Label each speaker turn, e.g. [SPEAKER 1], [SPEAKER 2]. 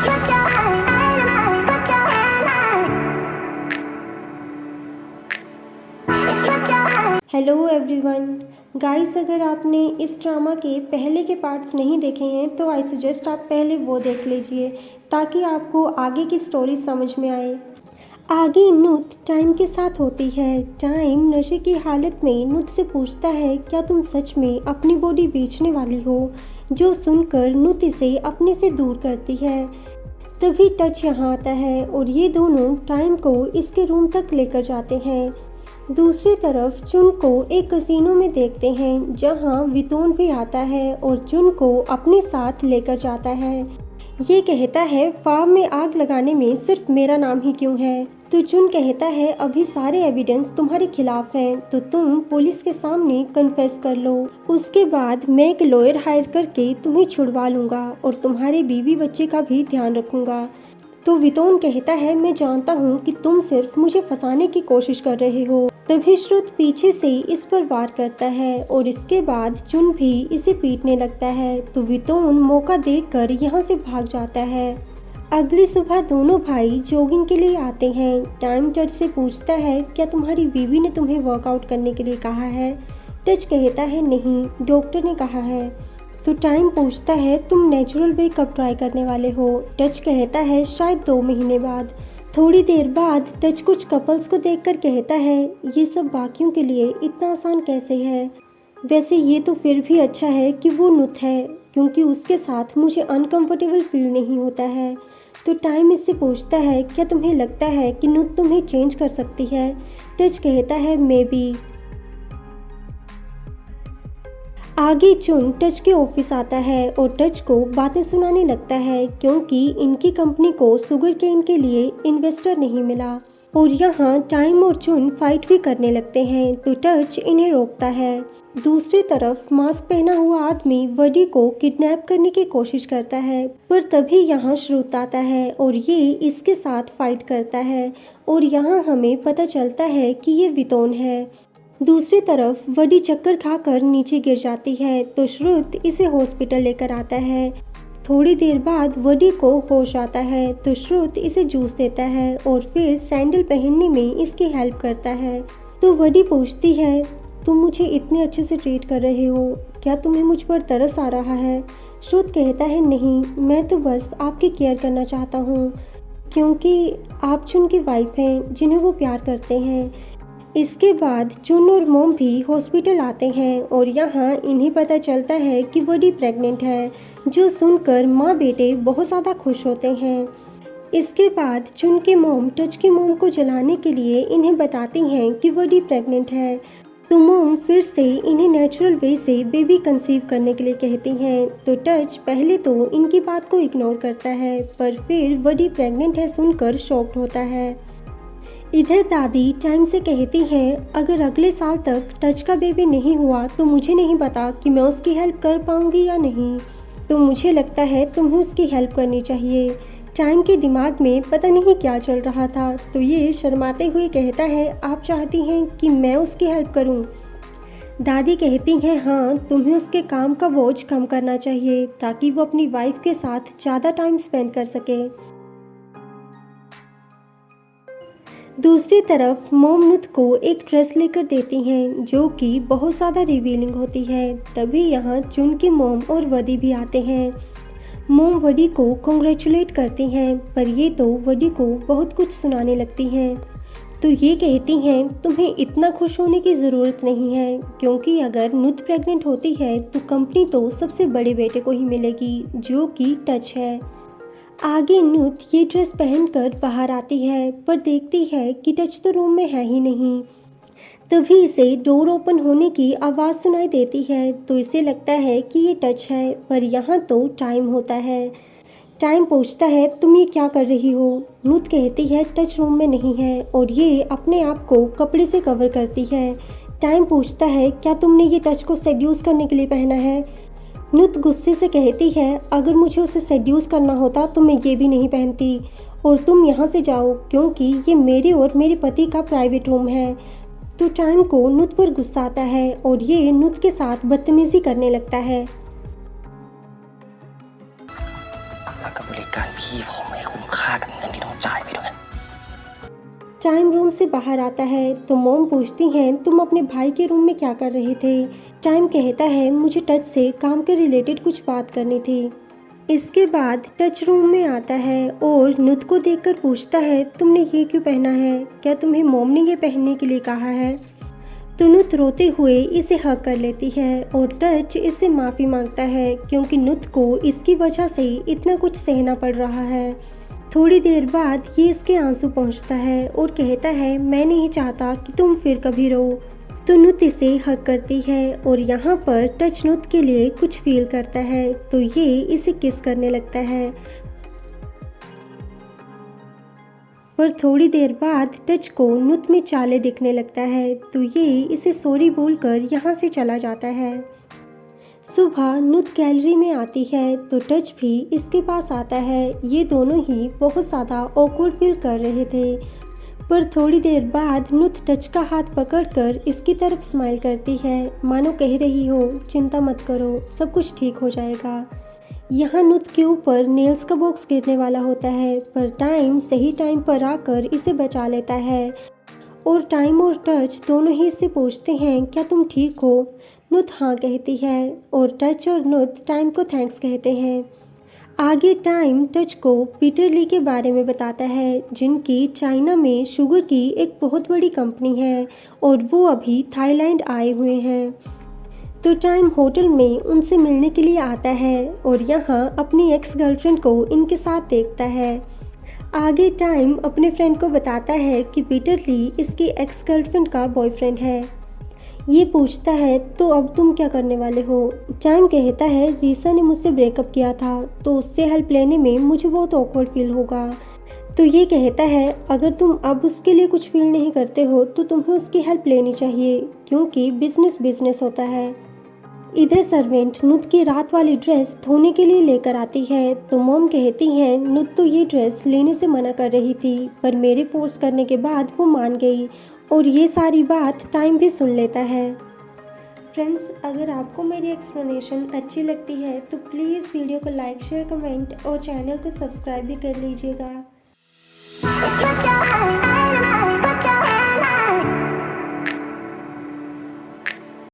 [SPEAKER 1] Hello everyone guys, अगर आपने इस ड्रामा के पहले के पार्ट्स नहीं देखे हैं तो आई सजेस्ट आप पहले वो देख लीजिए ताकि आपको आगे की स्टोरी समझ में आए। आगे नुत टाइम के साथ होती है। टाइम नशे की हालत में नुत से पूछता है, क्या तुम सच में अपनी बॉडी बेचने वाली हो? जो सुनकर नुत इसे अपने से दूर करती है। तभी टच यहाँ आता है और ये दोनों टाइम को इसके रूम तक लेकर जाते हैं। दूसरी तरफ चुन को एक कसिनो में देखते हैं जहाँ वितोन भी आता है और चुन को अपने साथ लेकर जाता है। ये कहता है, फार्म में आग लगाने में सिर्फ मेरा नाम ही क्यों है? तो चुन कहता है, अभी सारे एविडेंस तुम्हारे खिलाफ हैं, तो तुम पुलिस के सामने कन्फेस कर लो। उसके बाद मैं एक लॉयर हायर करके तुम्हें छुड़वा लूँगा और तुम्हारे बीवी बच्चे का भी ध्यान रखूँगा। तो वितोन कहता है, मैं जानता हूँ कि तुम सिर्फ मुझे फंसाने की कोशिश कर रहे हो। तभी श्रुत पीछे से इस पर वार करता है और इसके बाद चुन भी इसे पीटने लगता है। तो वितोन मौका देखकर यहाँ से भाग जाता है। अगली सुबह दोनों भाई जॉगिंग के लिए आते हैं। टाइम टच से पूछता है, क्या तुम्हारी बीवी ने तुम्हें वर्कआउट करने के लिए कहा है? टच कहता है, नहीं, डॉक्टर ने कहा है। तो टाइम पूछता है, तुम नेचुरल वे कब ट्राई करने वाले हो? टच कहता है, शायद 2 महीने बाद। थोड़ी देर बाद टच कुछ कपल्स को देखकर कहता है, ये सब बाकियों के लिए इतना आसान कैसे है? वैसे ये तो फिर भी अच्छा है कि वो नुत है, क्योंकि उसके साथ मुझे अनकंफर्टेबल फील नहीं होता है। तो टाइम इससे पूछता है, क्या तुम्हें लगता है कि नुत तुम्हें चेंज कर सकती है? टच कहता है, मे बी। आगे चुन टच के ऑफिस आता है और टच को बातें सुनाने लगता है क्योंकि इनकी कंपनी को शुगर केन के लिए इन्वेस्टर नहीं मिला। और यहाँ टाइम और चुन फाइट भी करने लगते हैं तो टच इन्हें रोकता है। दूसरी तरफ मास्क पहना हुआ आदमी वडी को किडनैप करने की कोशिश करता है, पर तभी यहाँ श्रुत आता है और ये इसके साथ फाइट करता है और यहाँ हमें पता चलता है कि ये वितोन है। दूसरी तरफ वडी चक्कर खाकर नीचे गिर जाती है तो श्रुत इसे हॉस्पिटल लेकर आता है। थोड़ी देर बाद वडी को होश आता है तो श्रुत इसे जूस देता है और फिर सैंडल पहनने में इसकी हेल्प करता है। तो वडी पूछती है, तुम मुझे इतने अच्छे से ट्रीट कर रहे हो, क्या तुम्हें मुझ पर तरस आ रहा है? श्रुत कहता है, नहीं, मैं तो बस आपकी केयर करना चाहता हूँ क्योंकि आप चुन की वाइफ हैं जिन्हें वो प्यार करते हैं। इसके बाद चुन और मोम भी हॉस्पिटल आते हैं और यहाँ इन्हें पता चलता है कि वडी प्रेग्नेंट है, जो सुनकर माँ बेटे बहुत ज़्यादा खुश होते हैं। इसके बाद चुन के मोम टच की मोम को जलाने के लिए इन्हें बताती हैं कि वडी प्रेग्नेंट है। तो मोम फिर से इन्हें नेचुरल वे से बेबी कंसीव करने के लिए कहती हैं। तो टच पहले तो इनकी बात को इग्नोर करता है, पर फिर वडी प्रेग्नेंट है सुनकर शॉक्ड होता है। इधर दादी टाइम से कहती हैं, अगर अगले साल तक टच का बेबी नहीं हुआ तो मुझे नहीं पता कि मैं उसकी हेल्प कर पाऊंगी या नहीं, तो मुझे लगता है तुम्हें उसकी हेल्प करनी चाहिए। टाइम के दिमाग में पता नहीं क्या चल रहा था, तो ये शर्माते हुए कहता है, आप चाहती हैं कि मैं उसकी हेल्प करूं? दादी कहती हैं, हाँ, तुम्हें उसके काम का बोझ कम करना चाहिए ताकि वो अपनी वाइफ के साथ ज़्यादा टाइम स्पेंड कर सके। दूसरी तरफ मोम नुत को एक ड्रेस लेकर देती हैं जो कि बहुत ज़्यादा रिवीलिंग होती है। तभी यहाँ चुन के मोम और वडी भी आते हैं। मोम वडी को कॉन्ग्रेचुलेट करती हैं, पर ये तो वडी को बहुत कुछ सुनाने लगती हैं। तो ये कहती हैं, तुम्हें इतना खुश होने की ज़रूरत नहीं है क्योंकि अगर नुत प्रेग्नेंट होती है तो कंपनी तो सबसे बड़े बेटे को ही मिलेगी जो कि टच है। आगे नुत ये ड्रेस पहनकर बाहर आती है, पर देखती है कि टच तो रूम में है ही नहीं। तभी इसे डोर ओपन होने की आवाज़ सुनाई देती है तो इसे लगता है कि ये टच है, पर यहाँ तो टाइम होता है। टाइम पूछता है, तुम ये क्या कर रही हो? नुत कहती है, टच रूम में नहीं है, और ये अपने आप को कपड़े से कवर करती है। टाइम पूछता है, क्या तुमने ये टच को सेड्यूस करने के लिए पहना है? नुत गुस्से से कहती है, अगर मुझे उसे सेड्यूस करना होता तो मैं ये भी नहीं पहनती, और तुम यहाँ से जाओ क्योंकि ये मेरे और मेरे पति का प्राइवेट रूम है। तो टाइम को नुत पर गुस्सा आता है और ये नुत के साथ बदतमीजी करने लगता है।
[SPEAKER 2] แล้วก็บริการพี่ผมให้คุ้มค่ากับเงินที่ต้องจ่ายไปด้วย
[SPEAKER 1] टाइम रूम से बाहर आता है तो मॉम पूछती हैं तुम अपने भाई के रूम में क्या कर रहे थे। टाइम कहता है मुझे टच से काम के रिलेटेड कुछ बात करनी थी। इसके बाद टच रूम में आता है और नुत को देखकर पूछता है तुमने ये क्यों पहना है, क्या तुम्हें मॉम ने ये पहनने के लिए कहा है। तो नुत रोते हुए इसे हक कर लेती है और टच इससे माफ़ी मांगता है क्योंकि नुत को इसकी वजह से इतना कुछ सहना पड़ रहा है। थोड़ी देर बाद ये इसके आंसू पहुंचता है और कहता है मैं नहीं चाहता कि तुम फिर कभी रो। तो नुत इसे हक करती है और यहाँ पर टच नुत के लिए कुछ फील करता है तो ये इसे किस करने लगता है। पर थोड़ी देर बाद टच को नुत में चाले दिखने लगता है तो ये इसे सॉरी बोलकर यहाँ से चला जाता है। सुबह नुत गैलरी में आती है तो टच भी इसके पास आता है। ये दोनों ही बहुत ज़्यादा ऑकवर्ड फील कर रहे थे। पर थोड़ी देर बाद नुत टच का हाथ पकड़कर इसकी तरफ स्माइल करती है, मानो कह रही हो चिंता मत करो, सब कुछ ठीक हो जाएगा। यहाँ नुत के ऊपर नेल्स का बॉक्स गिरने वाला होता है पर टाइम सही टाइम पर आकर इसे बचा लेता है और टाइम और टच दोनों ही इससे पूछते हैं क्या तुम ठीक हो। नुत हाँ कहती है और टच और नुत टाइम को थैंक्स कहते हैं। आगे टाइम टच को पीटर ली के बारे में बताता है जिनकी चाइना में शुगर की एक बहुत बड़ी कंपनी है और वो अभी थाईलैंड आए हुए हैं। तो टाइम होटल में उनसे मिलने के लिए आता है और यहाँ अपनी एक्स गर्लफ्रेंड को इनके साथ देखता है। आगे टाइम अपने फ्रेंड को बताता है कि पीटर ली इसकी एक्स गर्लफ्रेंड का बॉयफ्रेंड है। ये पूछता है तो अब तुम क्या करने वाले हो। टाइम कहता है रीसा ने मुझसे ब्रेकअप किया था तो उससे हेल्प लेने में मुझे बहुत ऑकवर्ड फील होगा। तो ये कहता है अगर तुम अब उसके लिए कुछ फील नहीं करते हो तो तुम्हें उसकी हेल्प लेनी चाहिए क्योंकि बिजनेस बिजनेस होता है। इधर सर्वेंट नुत की रात वाली ड्रेस धोने के लिए लेकर आती है तो मॉम कहती हैं नुत तो ये ड्रेस लेने से मना कर रही थी पर मेरे फोर्स करने के बाद वो मान गई और ये सारी बात टाइम भी सुन लेता है। फ्रेंड्स, अगर आपको मेरी एक्सप्लेनेशन अच्छी लगती है तो प्लीज़ वीडियो को लाइक शेयर कमेंट और चैनल को सब्सक्राइब भी कर लीजिएगा।